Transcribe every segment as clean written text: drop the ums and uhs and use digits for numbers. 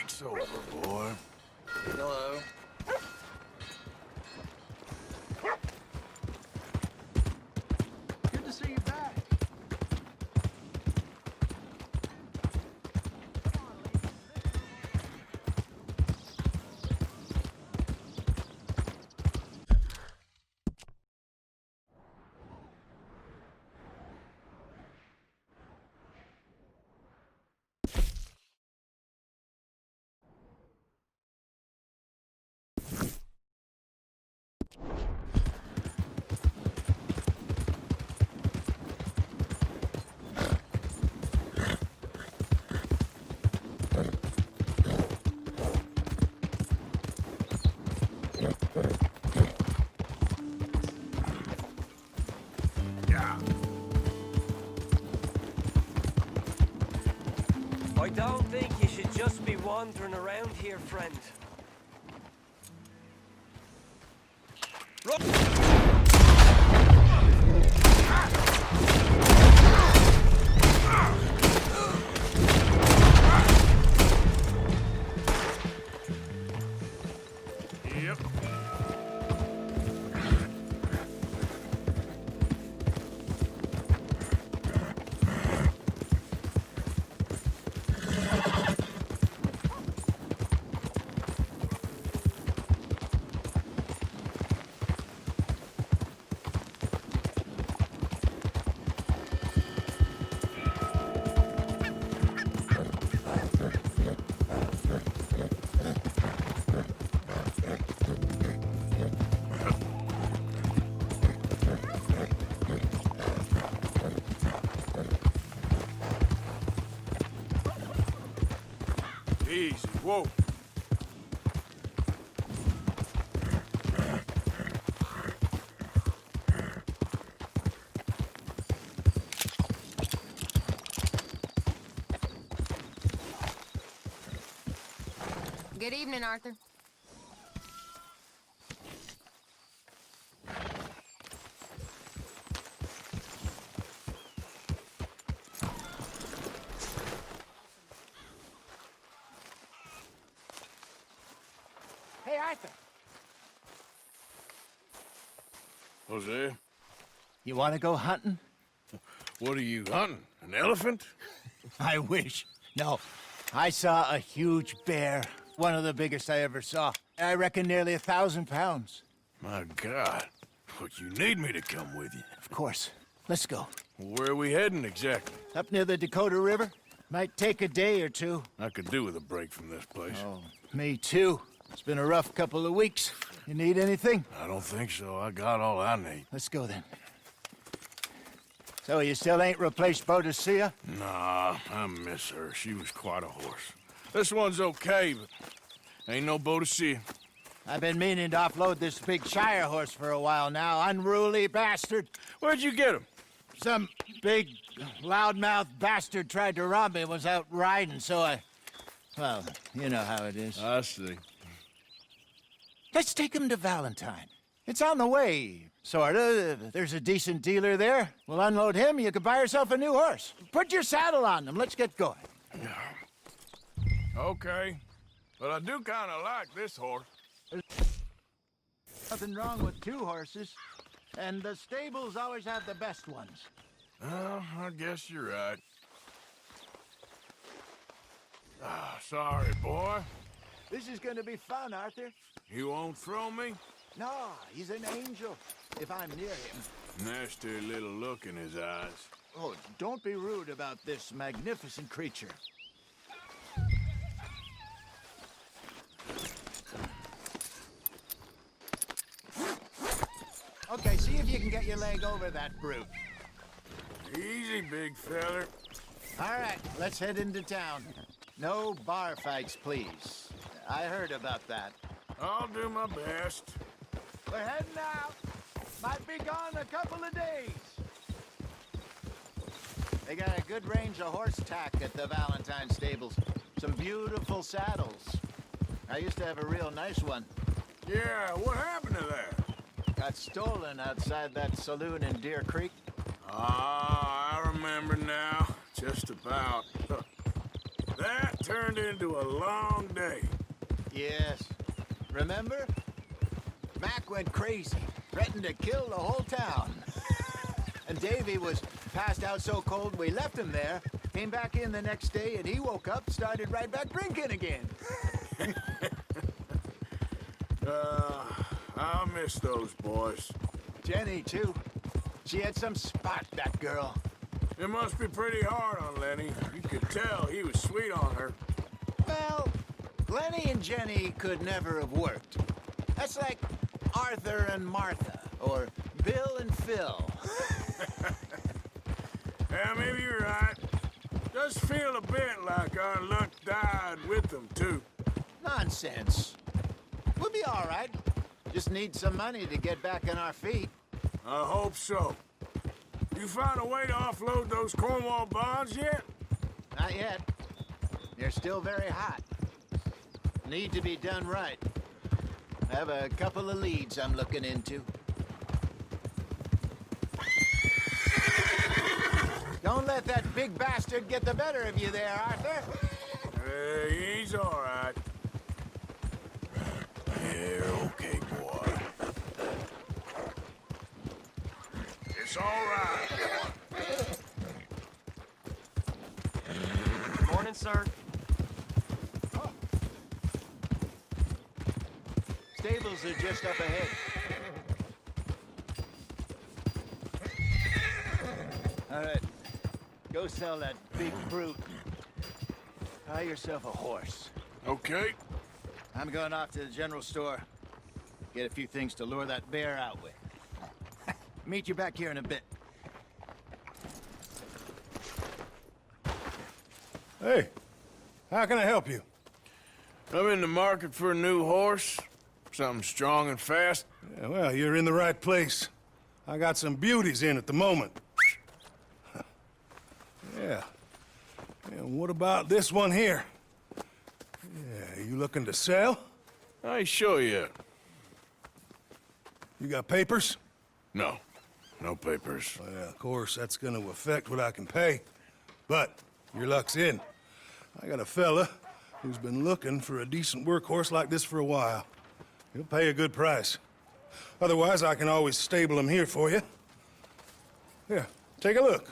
It's over, boy. Hello. Good to see you back. I don't think you should just be wandering around here, friend. Yep. Easy, whoa. Good evening, Arthur. Hey, Arthur. Jose, You want to go hunting? what are you hunting? An elephant? I wish. No. I saw a huge bear. One of the biggest I ever saw. I reckon nearly 1,000 pounds. My God. But you need me to come with you. Of course. Let's go. Where are we heading exactly? Up near the Dakota River. Might take a day or two. I could do with a break from this place. Oh, me too. It's been a rough couple of weeks. You need anything? I don't think so. I got all I need. Let's go then. So you still ain't replaced Boadicea? Nah, I miss her. She was quite a horse. This one's okay, but ain't no Boadicea. I've been meaning to offload this big Shire horse for a while now. Unruly bastard. Where'd you get him? Some big, loudmouth bastard tried to rob me, was out riding, so I... Well, you know how it is. I see. Let's take him to Valentine. It's on the way, sorta. There's a decent dealer there. We'll unload him, you can buy yourself a new horse. Put your saddle on them, let's get going. Okay. But I do kind of like this horse. Nothing wrong with two horses, and the stables always have the best ones. Well, I guess you're right. Ah, sorry, boy. This is gonna be fun, Arthur. You won't throw me? No, he's an angel, if I'm near him. Nasty little look in his eyes. Oh, don't be rude about this magnificent creature. Okay, see if you can get your leg over that brute. Easy, big feller. All right, let's head into town. No bar fights, please. I heard about that. I'll do my best. We're heading out. Might be gone a couple of days. They got a good range of horse tack at the Valentine stables. Some beautiful saddles. I used to have a real nice one. Yeah, what happened to that? Got stolen outside that saloon in Deer Creek. Ah, I remember now. Just about. That turned into a long day. Yes. Remember? Mac went crazy, threatened to kill the whole town. And Davy was passed out so cold we left him there, came back in the next day, and he woke up, started right back drinking again. I'll miss those boys. Jenny, too. She had some spot, that girl. It must be pretty hard on Lenny. You could tell he was sweet on her. Well, Lenny and Jenny could never have worked. That's like Arthur and Martha, or Bill and Phil. Yeah, maybe you're right. Does feel a bit like our luck died with them, too. Nonsense. We'll be all right. Just need some money to get back on our feet. I hope so. You found a way to offload those Cornwall bonds yet? Not yet. They're still very hot. Need to be done right. I have a couple of leads I'm looking into. Don't let that big bastard get the better of you there, Arthur. He's all right. You're okay, boy. It's all right. Morning, sir. Stables are just up ahead. All right. Go sell that big brute. Buy yourself a horse. Okay. I'm going off to the general store. Get a few things to lure that bear out with. Meet you back here in a bit. Hey, how can I help you? I'm in the market for a new horse. Something strong and fast. Yeah, well, you're in the right place. I got some beauties in at the moment. Yeah. And what about this one here? Yeah, you looking to sell? I show you. You got papers? No. No papers. Well, of course, that's gonna affect what I can pay. But your luck's in. I got a fella who's been looking for a decent workhorse like this for a while. He'll pay a good price. Otherwise, I can always stable him here for you. Here, take a look.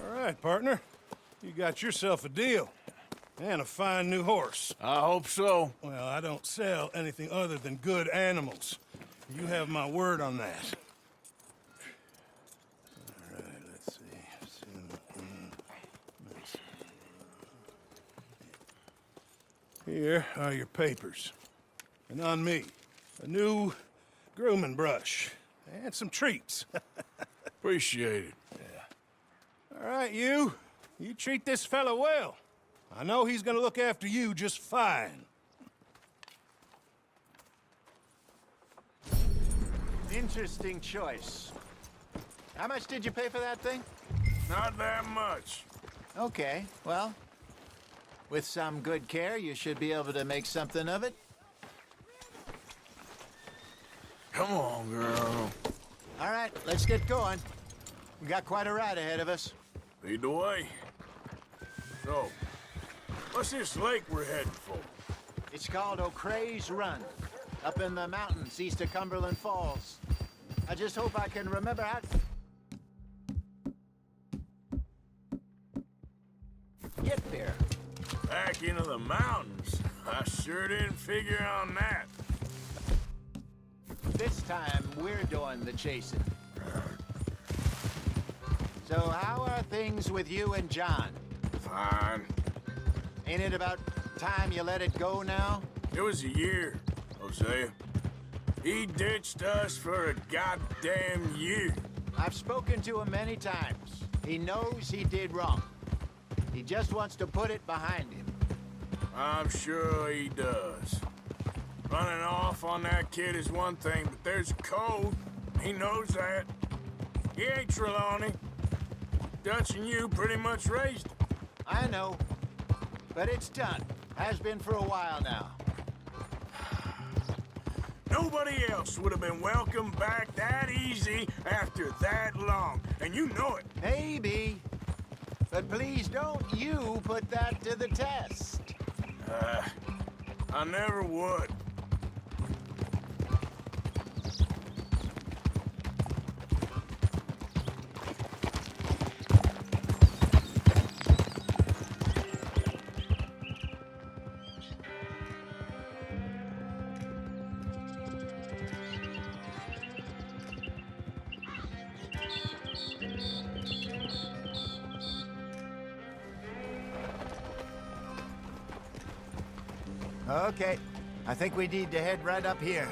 All right, partner. You got yourself a deal. And a fine new horse. I hope so. Well, I don't sell anything other than good animals. You have my word on that. All right, let's see. Here are your papers. And on me, a new grooming brush. And some treats. Appreciate it. All right, you. You treat this fella well. I know he's gonna look after you just fine. Interesting choice. How much did you pay for that thing? Not that much. Okay, well, with some good care, you should be able to make something of it. Come on, girl. All right, let's get going. We got quite a ride ahead of us. Lead the way. So, what's this lake we're heading for? It's called O'Creagh's Run, up in the mountains east of Cumberland Falls. I just hope I can remember how to get there. Back into the mountains? I sure didn't figure on that. This time, we're doing the chasing. So how are things with you and John? Fine. Ain't it about time you let it go now? It was a year, Hosea. He ditched us for a goddamn year. I've spoken to him many times. He knows he did wrong. He just wants to put it behind him. I'm sure he does. Running off on that kid is one thing, but there's a code. He knows that. He ain't Trelawney. Dutch and you pretty much raised him. I know. But it's done. Has been for a while now. Nobody else would have been welcomed back that easy after that long, and you know it. Maybe. But please don't you put that to the test. I never would. Okay. I think we need to head right up here.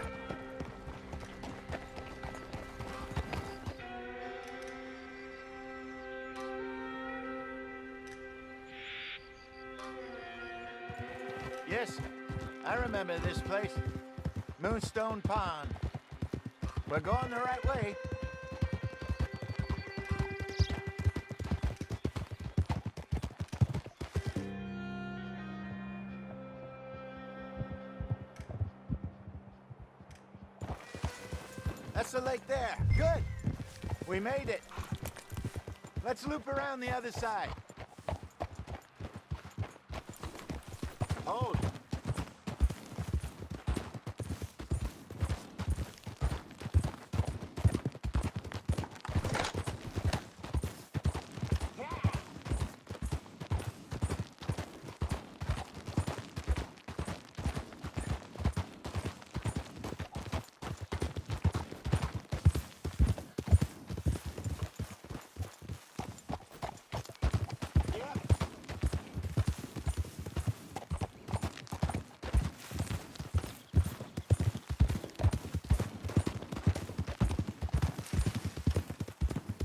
Yes, I remember this place. Moonstone Pond. We're going the right way. That's the lake there. Good. We made it. Let's loop around the other side. Hold.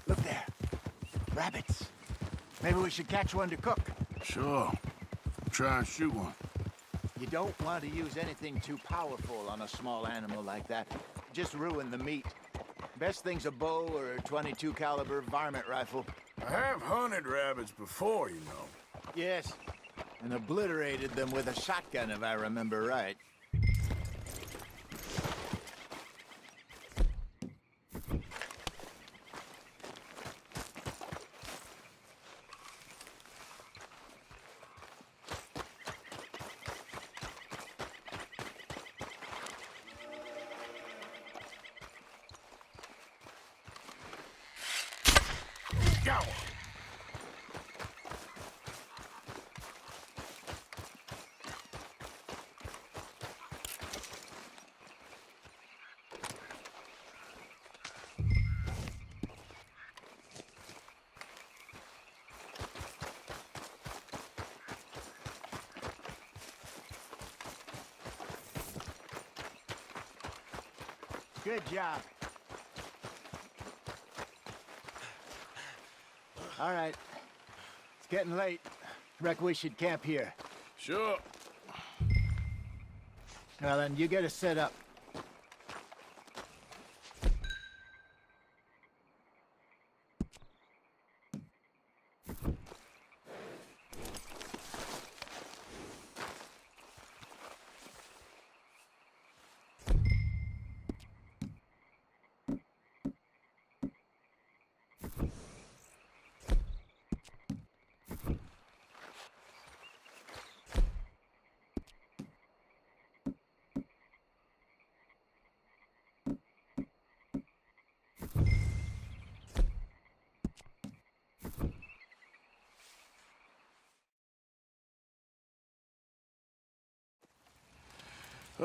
Look there. Rabbits. Maybe we should catch one to cook. Sure. Try and shoot one. You don't want to use anything too powerful on a small animal like that. Just ruin the meat. Best thing's a bow or a .22 caliber varmint rifle. I have hunted rabbits before, you know. Yes, and obliterated them with a shotgun, if I remember right. Go! Good job. All right. It's getting late. Reckon we should camp here. Sure. Well, then, you get us set up.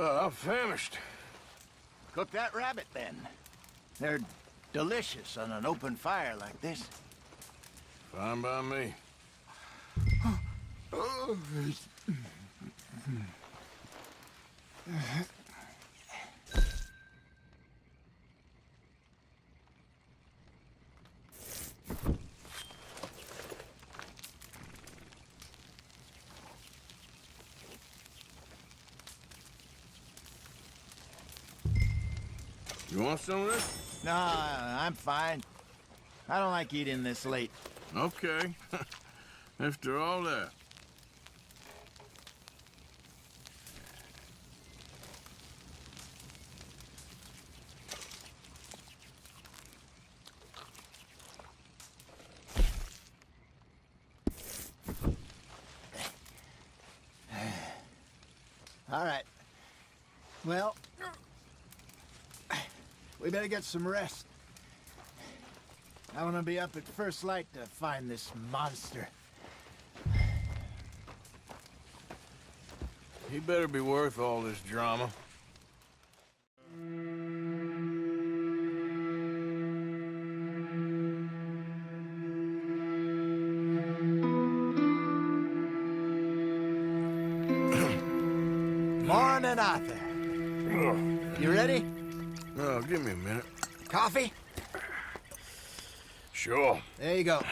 I'm famished. Cook that rabbit, then. They're delicious on an open fire like this. Fine by me. You want some of this? No, I'm fine. I don't like eating this late. Okay. After all that. All right. Well, we better get some rest. I want to be up at first light to find this monster. He better be worth all this drama. Morning, Arthur. You ready? Oh, give me a minute. Coffee? Sure. There you go.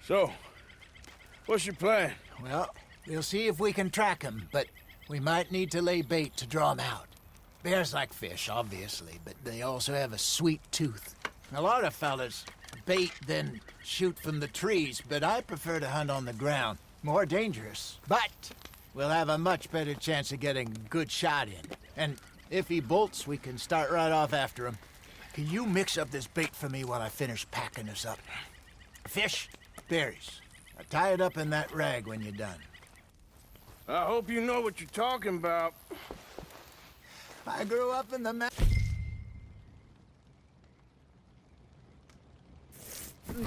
So, what's your plan? Well, we'll see if we can track him, but we might need to lay bait to draw him out. Bears like fish, obviously, but they also have a sweet tooth. A lot of fellas bait, then shoot from the trees, but I prefer to hunt on the ground. More dangerous, but we'll have a much better chance of getting a good shot in. And if he bolts, we can start right off after him. Can you mix up this bait for me while I finish packing this up? Fish, berries. I'll tie it up in that rag when you're done. I hope you know what you're talking about. I grew up in the mountains,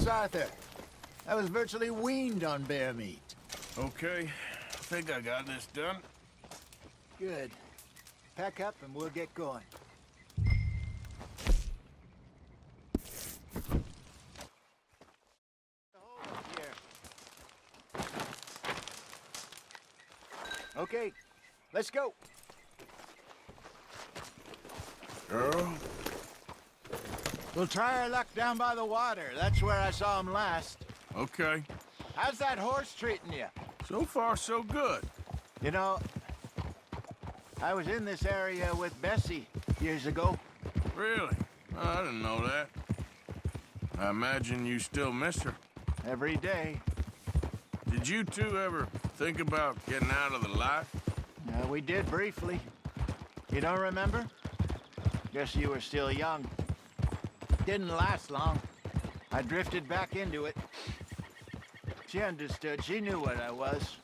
Arthur. I was virtually weaned on bear meat. Okay, I think I got this done. Good. Pack up and we'll get going. Okay, let's go. Girl? We'll try our luck down by the water. That's where I saw him last. Okay. How's that horse treating you? So far, so good. You know, I was in this area with Bessie years ago. Really? Oh, I didn't know that. I imagine you still miss her. Every day. Did you two ever think about getting out of the life? We did briefly. You don't remember? Guess you were still young. Didn't last long. I drifted back into it. She understood. She knew what I was.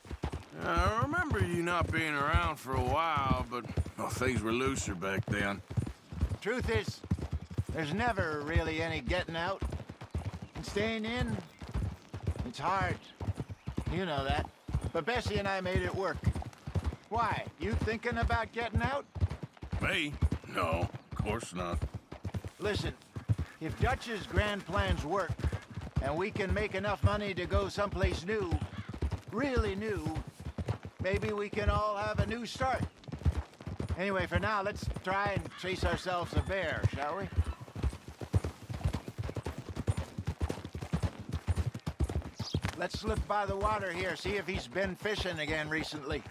I remember you not being around for a while, but well, things were looser back then. Truth is, there's never really any getting out. And staying in, it's hard. You know that. But Bessie and I made it work. Why? You thinking about getting out? Me? No, of course not. Listen, if Dutch's grand plans work, and we can make enough money to go someplace new, really new, maybe we can all have a new start. Anyway, for now, let's try and chase ourselves a bear, shall we? Let's slip by the water here, see if he's been fishing again recently.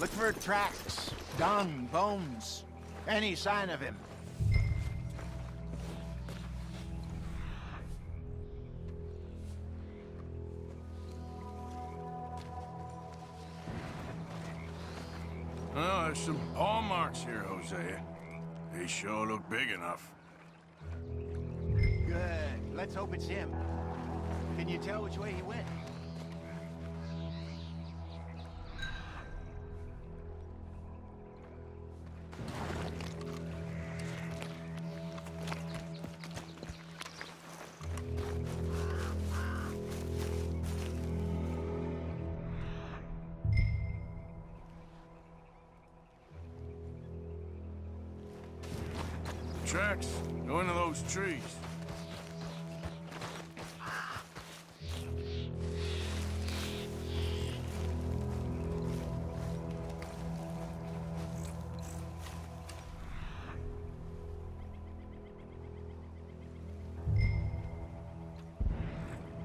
Look for tracks, dung, bones, any sign of him. Oh, there's some paw marks here, Hosea. They sure look big enough. Good. Let's hope it's him. Can you tell which way he went? tracks go into those trees.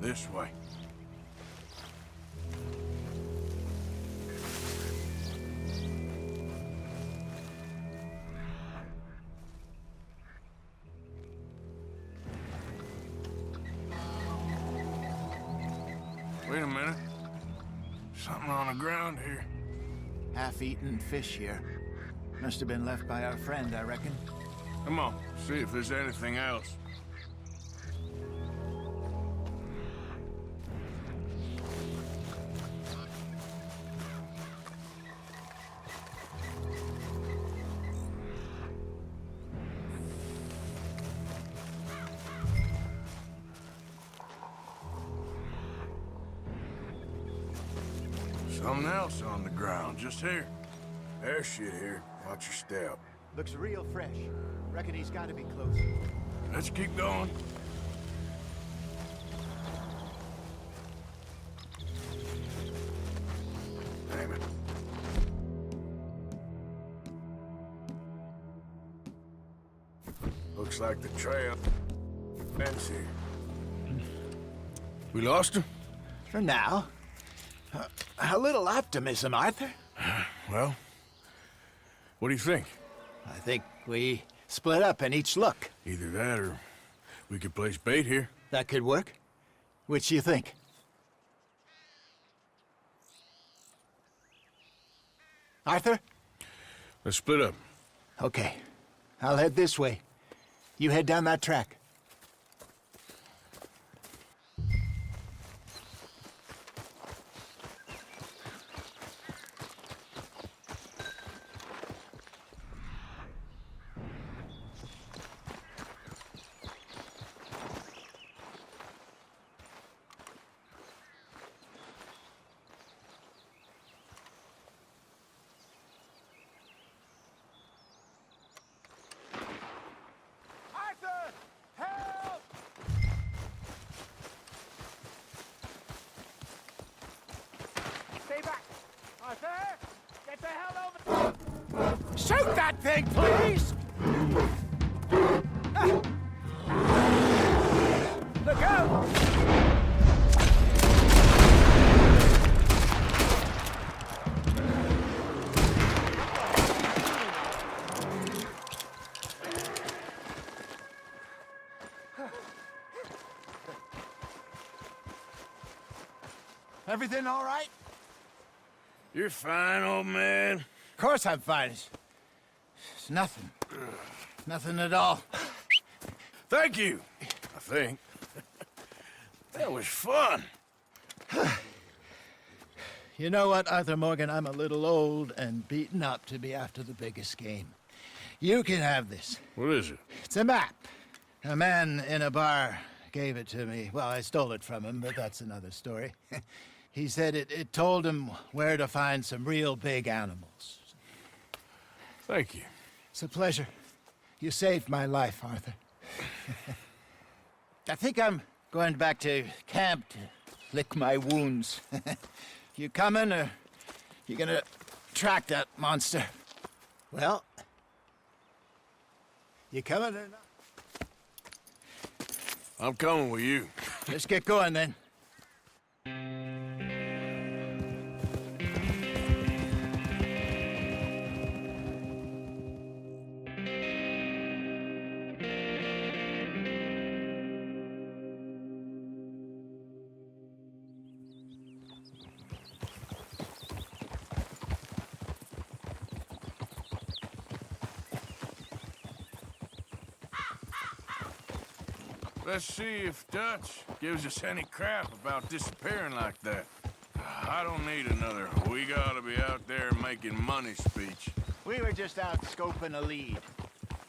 This way. Wait a minute. Something on the ground here. Half-eaten fish here. Must have been left by our friend, I reckon. Come on, see if there's anything else. Something else on the ground, just here. There's shit here. Watch your step. Looks real fresh. Reckon he's got to be close. Let's keep going. Damn it. Looks like the trail ends here. We lost him? For now. A little optimism, Arthur. Well, what do you think? I think we split up and each look. Either that or we could place bait here. That could work. Which you think? Arthur? Let's split up. Okay. I'll head this way. You head down that track. Shoot that thing, please! Look out! Everything all right? You're fine, old man. Of course I'm fine. It's nothing. Nothing at all. Thank you, I think. That was fun. You know what, Arthur Morgan? I'm a little old and beaten up to be after the biggest game. You can have this. What is it? It's a map. A man in a bar gave it to me. Well, I stole it from him, but that's another story. He said it told him where to find some real big animals. Thank you. It's a pleasure. You saved my life, Arthur. I think I'm going back to camp to lick my wounds. You coming, or you gonna track that monster? Well, you coming or not? I'm coming with you. Let's get going, then. Let's see if Dutch gives us any crap about disappearing like that. I don't need another "we gotta be out there making money" speech. We were just out scoping a lead.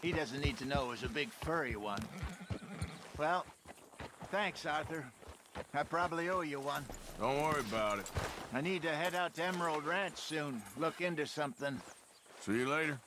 He doesn't need to know it was a big furry one. Well, thanks, Arthur. I probably owe you one. Don't worry about it. I need to head out to Emerald Ranch soon. Look into something. See you later.